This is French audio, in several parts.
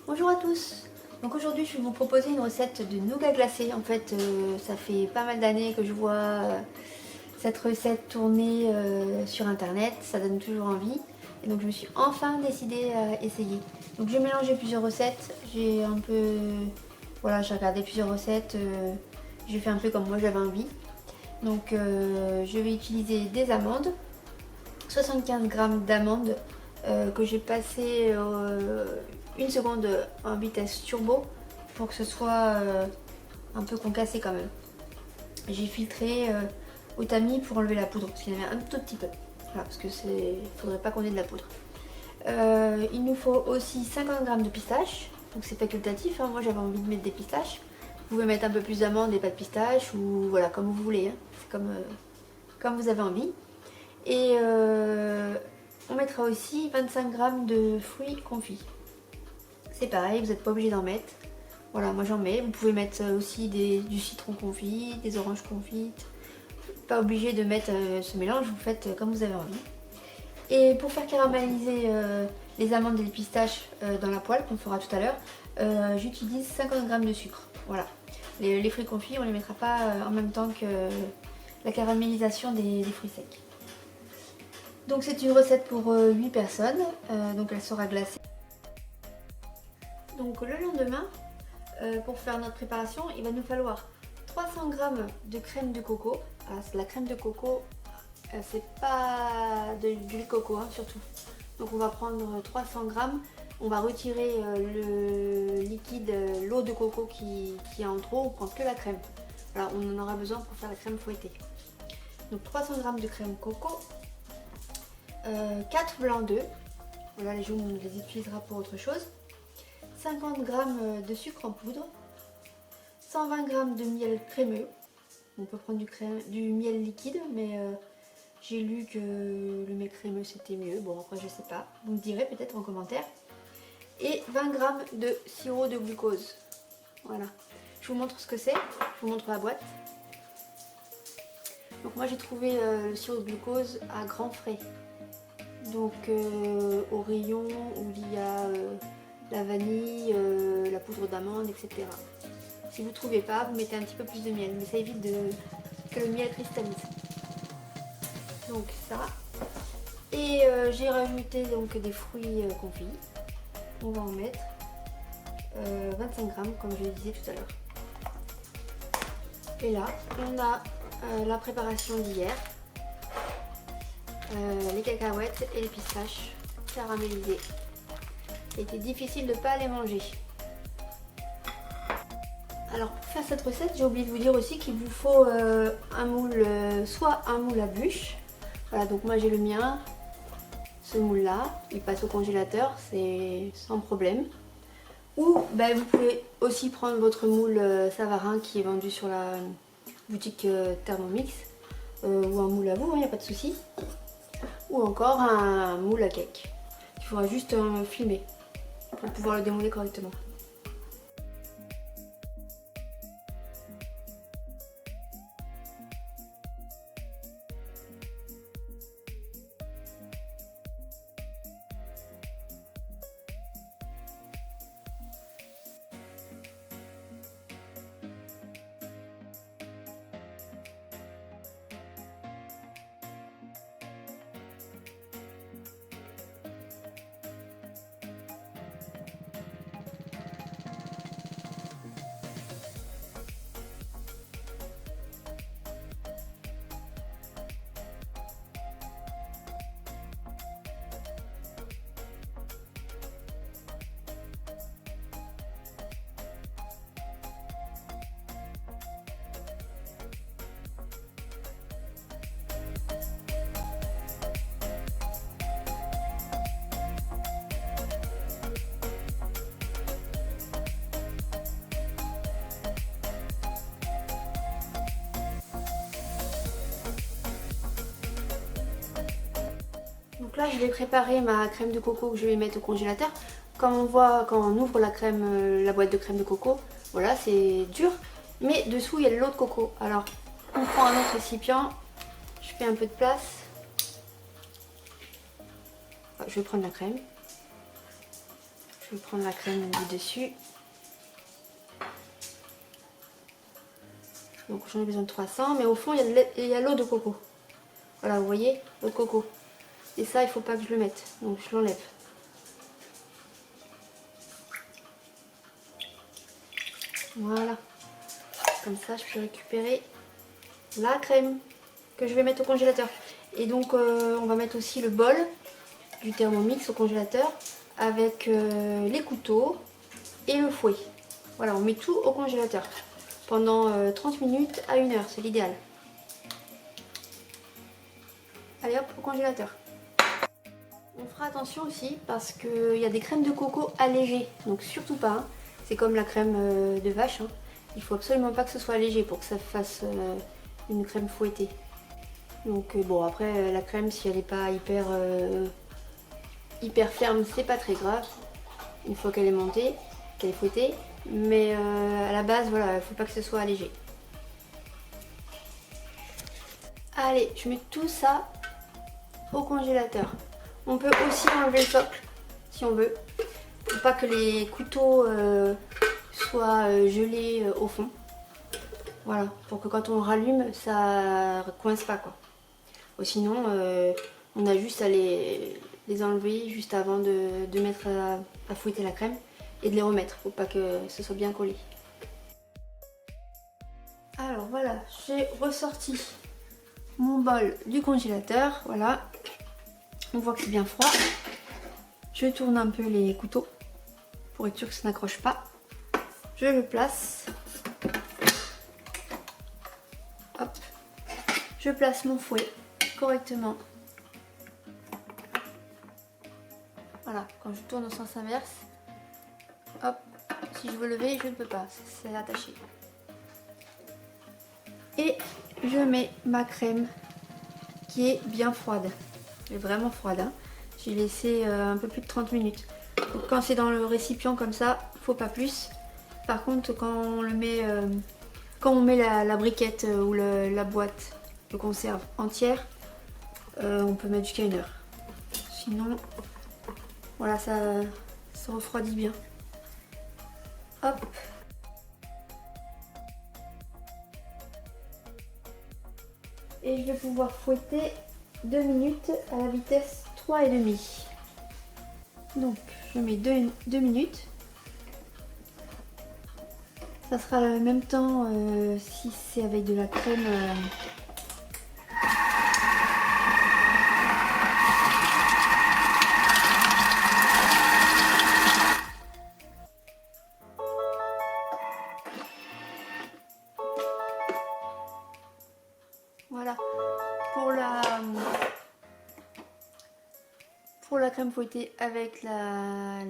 Bonjour à tous. Donc aujourd'hui je vais vous proposer une recette de nougat glacé. En fait ça fait pas mal d'années que je vois cette recette tourner sur internet, ça donne toujours envie. Et donc je me suis enfin décidée à essayer. Donc j'ai mélangé plusieurs recettes, j'ai regardé plusieurs recettes, j'ai fait un peu comme moi j'avais envie. Donc je vais utiliser des amandes, 75 g d'amandes que j'ai passé 1 seconde en vitesse turbo pour que ce soit un peu concassé quand même. J'ai filtré au tamis pour enlever la poudre parce qu'il y en avait un tout petit peu. Voilà, parce que faudrait pas qu'on ait de la poudre. Il nous faut aussi 50 g de pistaches, donc c'est facultatif, hein. Moi j'avais envie de mettre des pistaches. Vous pouvez mettre un peu plus d'amandes et pas de pistaches, ou voilà, comme vous voulez, hein. C'est comme vous avez envie. Et on mettra aussi 25 g de fruits confits. C'est pareil, vous n'êtes pas obligé d'en mettre. Voilà, moi j'en mets. Vous pouvez mettre aussi du citron confit, des oranges confites. Pas obligé de mettre ce mélange, vous faites comme vous avez envie. Et pour faire caraméliser les amandes et les pistaches dans la poêle, qu'on fera tout à l'heure, j'utilise 50 g de sucre. Voilà. Les fruits confits, on ne les mettra pas en même temps que la caramélisation des fruits secs. Donc c'est une recette pour 8 personnes, donc elle sera glacée. Donc le lendemain, pour faire notre préparation, il va nous falloir 300 g de crème de coco. Alors, la crème de coco, c'est pas de l'huile coco, hein, surtout. Donc on va prendre 300 g, on va retirer le liquide, l'eau de coco qui est en trop, on prend que la crème. Alors on en aura besoin pour faire la crème fouettée. Donc 300 g de crème coco, 4 blancs d'œufs, voilà, les jaunes on les utilisera pour autre chose. 50 g de sucre en poudre, 120 g de miel crémeux. On peut prendre du miel liquide, mais j'ai lu que le miel crémeux c'était mieux. Bon, après je sais pas, vous me direz peut-être en commentaire. Et 20 g de sirop de glucose. Voilà. Je vous montre ce que c'est, je vous montre la boîte. Donc moi j'ai trouvé le sirop de glucose à grands frais. Donc au rayon où il y a la vanille, la poudre d'amande, etc. Si vous ne trouvez pas, vous mettez un petit peu plus de miel, mais ça évite que le miel cristallise. Donc ça. Et j'ai rajouté donc des fruits confits. On va en mettre 25 g comme je le disais tout à l'heure. Et là, on a la préparation d'hier. Les cacahuètes et les pistaches caramélisées. C'était difficile de ne pas les manger. Alors pour faire cette recette, j'ai oublié de vous dire aussi qu'il vous faut un moule, soit un moule à bûche. Voilà, donc moi j'ai le mien, ce moule là, il passe au congélateur, c'est sans problème. Ou vous pouvez aussi prendre votre moule Savarin qui est vendu sur la boutique Thermomix, ou un moule à vous, il n'y a pas de souci. Ou encore un moule à cake. Il faudra juste filmer pour pouvoir le démouler correctement. Donc là je vais préparer ma crème de coco que je vais mettre au congélateur. Comme on voit quand on ouvre la boîte de crème de coco, voilà, c'est dur. Mais dessous il y a de l'eau de coco. Alors on prend un autre récipient, je fais un peu de place. Je vais prendre la crème. Je vais prendre la crème du dessus. Donc j'en ai besoin de 300, mais au fond il y a l'eau de coco. Voilà, vous voyez, l'eau de coco. Et ça, il faut pas que je le mette, donc je l'enlève. Voilà. Comme ça, je peux récupérer la crème que je vais mettre au congélateur. Et donc, on va mettre aussi le bol du Thermomix au congélateur avec les couteaux et le fouet. Voilà, on met tout au congélateur pendant 30 minutes à 1 heure, c'est l'idéal. Allez hop, au congélateur. On fera attention aussi parce qu'il y a des crèmes de coco allégées, donc surtout pas. Hein. C'est comme la crème de vache. Hein. Il faut absolument pas que ce soit léger pour que ça fasse une crème fouettée. Donc bon, après la crème, si elle n'est pas hyper ferme, c'est pas très grave. Une fois qu'elle est montée, qu'elle est fouettée. Mais à la base, voilà, il faut pas que ce soit allégé. Allez, je mets tout ça au congélateur. On peut aussi enlever le socle si on veut, pour pas que les couteaux soient gelés au fond. Voilà, pour que quand on rallume, ça coince pas quoi. Ou sinon, on a juste à les enlever juste avant de mettre à fouetter la crème et de les remettre pour pas que ce soit bien collé. Alors voilà, j'ai ressorti mon bol du congélateur, voilà. On voit que c'est bien froid. Je tourne un peu les couteaux pour être sûr que ça n'accroche pas. Je le place. Hop. Je place mon fouet correctement. Voilà, quand je tourne au sens inverse, hop, si je veux lever, je ne peux pas, c'est attaché. Et je mets ma crème qui est bien froide. Elle est vraiment froide. Hein. J'ai laissé un peu plus de 30 minutes. Donc, quand c'est dans le récipient comme ça, faut pas plus. Par contre, quand on le met, quand on met la briquette ou la boîte de conserve entière, on peut mettre jusqu'à 1 heure. Sinon, voilà, ça refroidit bien. Hop. Et je vais pouvoir fouetter 2 minutes à la vitesse 3,5. Donc je mets 2 minutes. Ça sera le même temps si c'est avec de la crème. Voilà. Pour la crème fouettée avec la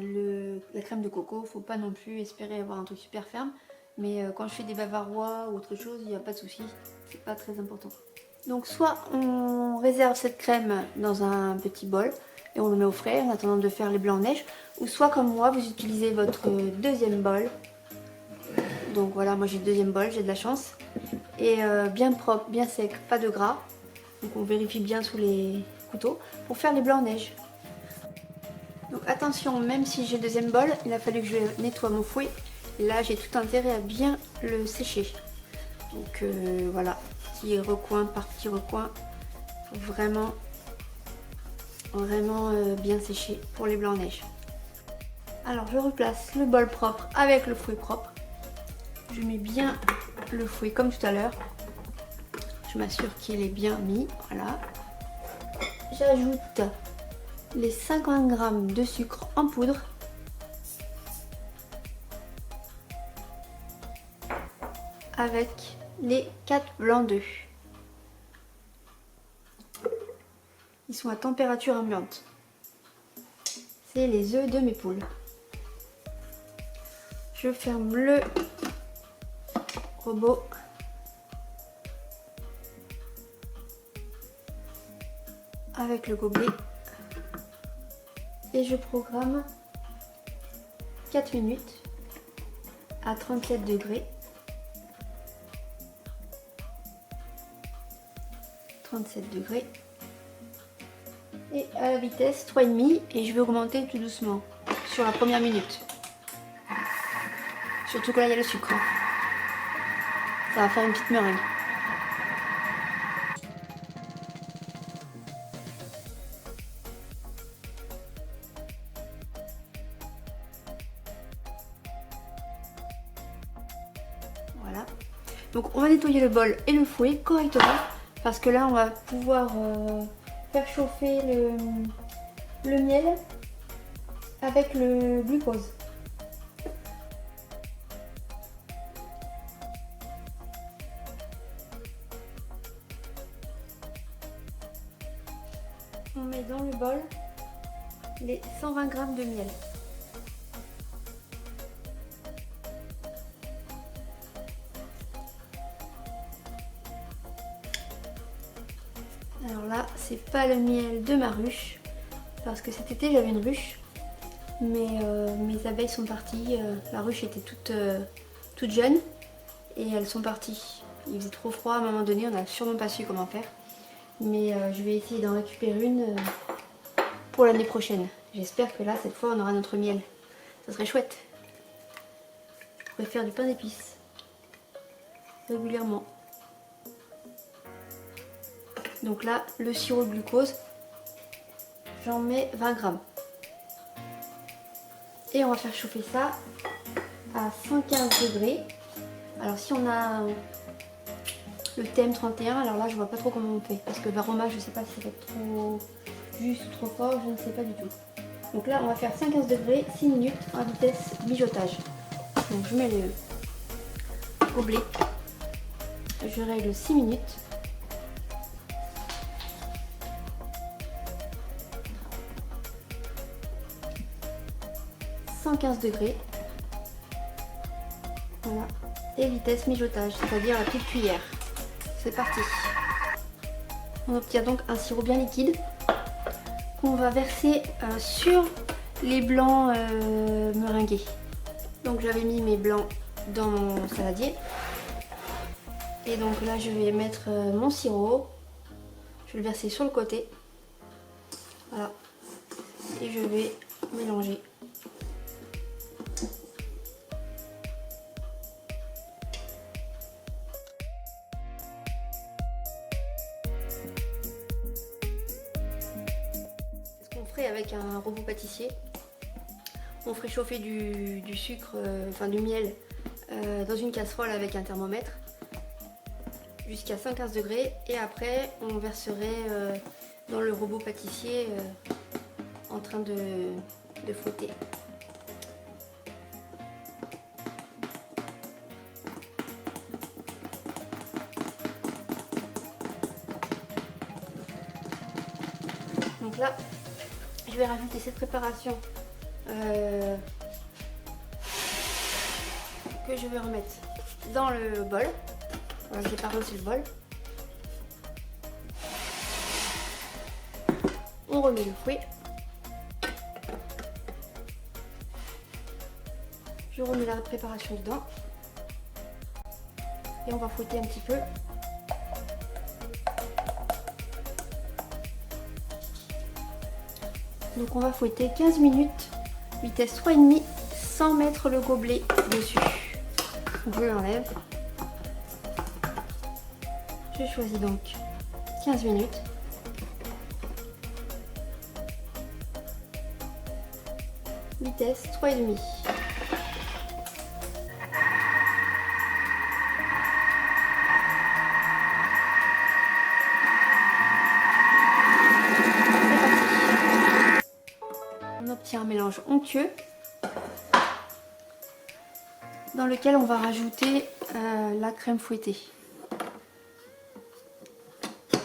crème de coco, faut pas non plus espérer avoir un truc super ferme. Mais quand je fais des bavarois ou autre chose, il n'y a pas de souci, c'est pas très important. Donc soit on réserve cette crème dans un petit bol et on le met au frais en attendant de faire les blancs en neige. Ou soit comme moi, vous utilisez votre deuxième bol. Donc voilà, moi j'ai le deuxième bol, j'ai de la chance. Et bien propre, bien sec, pas de gras. Donc on vérifie bien sous les couteaux pour faire les blancs en neige. Donc attention, même si j'ai le deuxième bol, il a fallu que je nettoie mon fouet. Et là, j'ai tout intérêt à bien le sécher. Donc voilà, petit recoin par petit recoin. Faut vraiment bien sécher pour les blancs en neige. Alors je replace le bol propre avec le fouet propre. Je mets bien le fouet comme tout à l'heure. Je m'assure qu'il est bien mis, voilà. J'ajoute les 50 g de sucre en poudre. Avec les 4 blancs d'œufs. Ils sont à température ambiante. C'est les œufs de mes poules. Je ferme le robot. Avec le gobelet. Et je programme 4 minutes à 37 degrés. 37 degrés. Et à la vitesse 3,5 et je vais augmenter tout doucement sur la première minute. Surtout que là il y a le sucre. Ça va faire une petite meringue. Voilà. Donc on va nettoyer le bol et le fouet correctement parce que là on va pouvoir faire chauffer le miel avec le glucose. On met dans le bol les 120 g de miel. Alors là, c'est pas le miel de ma ruche, parce que cet été j'avais une ruche, mais mes abeilles sont parties, la ruche était toute jeune, et elles sont parties. Il faisait trop froid à un moment donné, on n'a sûrement pas su comment faire, mais je vais essayer d'en récupérer une pour l'année prochaine. J'espère que là, cette fois, on aura notre miel. Ça serait chouette. Je pourrais faire du pain d'épices régulièrement. Donc là, le sirop de glucose, j'en mets 20 g. Et on va faire chauffer ça à 115 degrés. Alors si on a le thème 31, alors là je vois pas trop comment on fait. Parce que l'aroma, je sais pas si ça va être trop juste ou trop fort, je ne sais pas du tout. Donc là on va faire 115 degrés, 6 minutes en vitesse mijotage. Donc je mets le gobelet, je règle 6 minutes. degrés, voilà, et vitesse mijotage, c'est-à-dire la petite cuillère. C'est parti. On obtient donc un sirop bien liquide qu'on va verser sur les blancs meringués. Donc j'avais mis mes blancs dans mon saladier et donc là je vais mettre mon sirop, je vais le verser sur le côté, voilà, et je vais mélanger. Avec un robot pâtissier, on ferait chauffer du sucre, enfin du miel dans une casserole avec un thermomètre jusqu'à 115 degrés et après on verserait dans le robot pâtissier en train de fouetter. Donc là je vais rajouter cette préparation que je vais remettre dans le bol. Voilà, j'ai pas reçu le bol. On remet le fouet. Je remets la préparation dedans. Et on va fouetter un petit peu. Donc on va fouetter 15 minutes, vitesse 3,5, sans mettre le gobelet dessus. Donc je l'enlève. Je choisis donc 15 minutes. Vitesse 3,5. On obtient un mélange onctueux dans lequel on va rajouter la crème fouettée.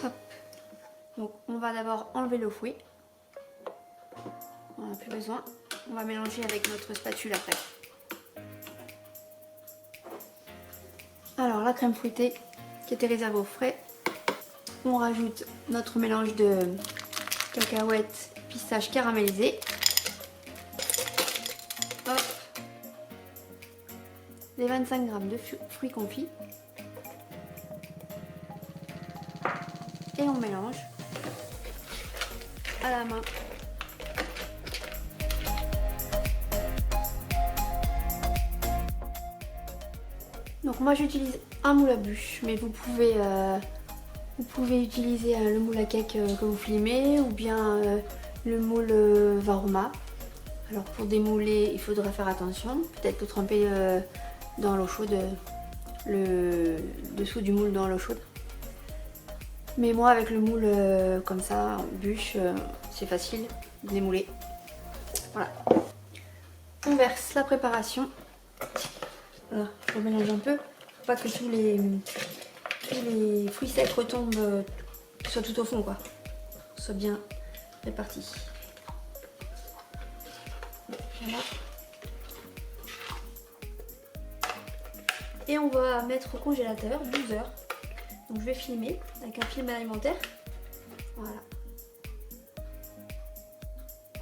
Hop. Donc on va d'abord enlever le fouet. On n'a plus besoin. On va mélanger avec notre spatule après. Alors la crème fouettée qui était réservée au frais. On rajoute notre mélange de cacahuètes, pistaches caramélisées. Hop. Les 25 g de fruits confits. et on mélange à la main. Donc moi j'utilise un moule à bûche, mais vous pouvez utiliser le moule à cake que vous filmez ou bien le moule Varoma. Alors pour démouler, il faudra faire attention, peut-être le tremper dans l'eau chaude, le dessous du moule dans l'eau chaude. Mais moi avec le moule comme ça, bûche, c'est facile de démouler. Voilà. On verse la préparation. Voilà, je mélange un peu pour pas que tous les fruits secs retombent, soient tout au fond quoi, soit bien répartis. Voilà. Et on va mettre au congélateur 12 heures. Donc je vais filmer avec un film alimentaire. Voilà.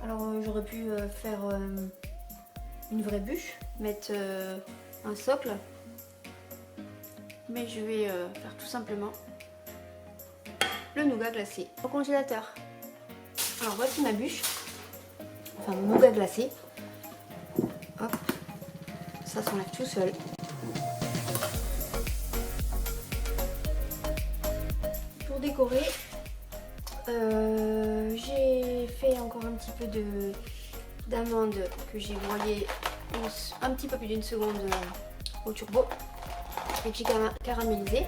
Alors j'aurais pu faire une vraie bûche, mettre un socle, mais je vais faire tout simplement le nougat glacé au congélateur. Alors voici ma bûche, enfin mon nougat glacé. Hop, ça s'enlève tout seul. Pour décorer, j'ai fait encore un petit peu d'amandes que j'ai broyées un petit peu plus d'une seconde au turbo et que j'ai caramélisé.